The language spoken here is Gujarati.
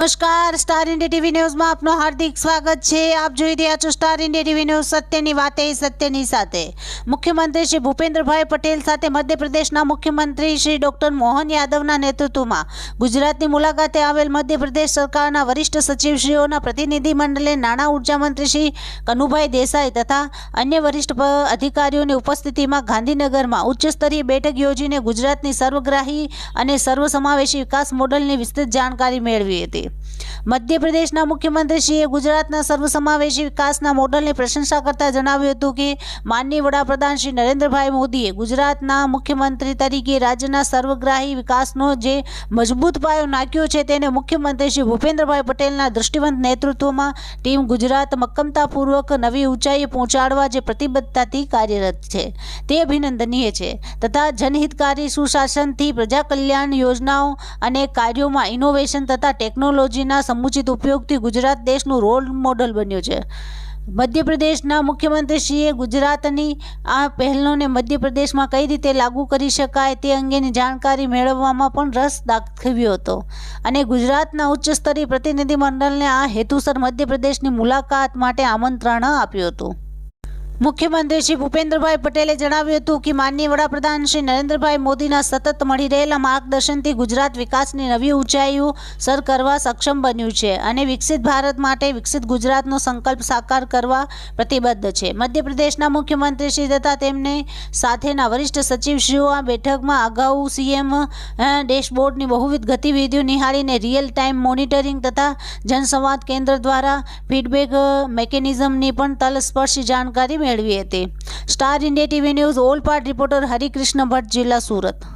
નમસ્કાર, સ્ટાર ઇન્ડિયા ટીવી ન્યૂઝમાં આપનું હાર્દિક સ્વાગત છે। આપ જોઈ રહ્યા છો સ્ટાર ઇન્ડિયા ટીવી ન્યૂઝ, સત્યની વાતે સત્યની સાથે। મુખ્યમંત્રી શ્રી ભૂપેન્દ્રભાઈ પટેલ સાથે મધ્યપ્રદેશના મુખ્યમંત્રી શ્રી ડોક્ટર મોહન યાદવના નેતૃત્વમાં ગુજરાતની મુલાકાતે આવેલ મધ્યપ્રદેશ સરકારના વરિષ્ઠ સચિવશ્રીઓના પ્રતિનિધિમંડળે નાણાં ઉર્જા મંત્રી શ્રી કનુભાઈ દેસાઈ તથા અન્ય વરિષ્ઠ અધિકારીઓની ઉપસ્થિતિમાં ગાંધીનગરમાં ઉચ્ચસ્તરીય બેઠક યોજીને ગુજરાતની સર્વગ્રાહી અને સર્વસમાવેશી વિકાસ મોડલની વિસ્તૃત જાણકારી મેળવી હતી। મધ્યપ્રદેશના મુખ્યમંત્રીશ્રીએ ગુજરાતના સર્વસમાવેશી વિકાસના મોડલની પ્રશંસા કરતા જણાવ્યું હતું કે માનનીય વડાપ્રધાન શ્રી નરેન્દ્રભાઈ મોદીએ ગુજરાતના મુખ્યમંત્રી તરીકે રાજ્યના સર્વગ્રાહી વિકાસનો જે મજબૂત પાયો નાખ્યો છે તેને મુખ્યમંત્રી શ્રી ભૂપેન્દ્રભાઈ પટેલના દૃષ્ટિવંત નેતૃત્વમાં ટીમ ગુજરાત મક્કમતાપૂર્વક નવી ઊંચાઈએ પહોંચાડવા જે પ્રતિબદ્ધતાથી કાર્યરત છે તે અભિનંદનીય છે તથા જનહિતકારી સુશાસનથી પ્રજા કલ્યાણ યોજનાઓ અને કાર્યોમાં ઇનોવેશન તથા ટેકનોલોજીના સમુચિત ઉપયોગથી ગુજરાત દેશનું રોલ મોડલ બન્યું છે। મધ્યપ્રદેશના મુખ્યમંત્રીશ્રીએ ગુજરાતની આ પહેલોને મધ્યપ્રદેશમાં કઈ રીતે લાગુ કરી શકાય તે અંગેની જાણકારી મેળવવામાં પણ રસ દાખવ્યો હતો અને ગુજરાતના ઉચ્ચસ્તરીય પ્રતિનિધિમંડળને આ હેતુસર મધ્યપ્રદેશની મુલાકાત માટે આમંત્રણ આપ્યું હતું। મુખ્યમંત્રી શ્રી ભૂપેન્દ્રભાઈ પટેલે જણાવ્યું હતું કે માનનીય વડાપ્રધાન શ્રી નરેન્દ્રભાઈ મોદીના સતત મળી રહેલા માર્ગદર્શનથી ગુજરાત વિકાસની નવી ઊંચાઈઓ સર કરવા સક્ષમ બન્યું છે અને વિકસિત ભારત માટે વિકસિત ગુજરાતનો સંકલ્પ સાકાર કરવા પ્રતિબદ્ધ છે। મધ્યપ્રદેશના મુખ્યમંત્રી શ્રી તથા તેમને સાથેના વરિષ્ઠ સચિવશ્રીઓ આ બેઠકમાં અગાઉ સીએમ ડેશબોર્ડની બહુવિધ ગતિવિધિઓ નિહાળીને રિયલ ટાઈમ મોનિટરિંગ તથા જનસંવાદ કેન્દ્ર દ્વારા ફીડબેક મેકેનિઝમની પણ તલસ્પર્શી જાણકારી મેળવી હતી। Star India TV news all part reporter Harikrishna Bhatt, જિલ્લા સુરત।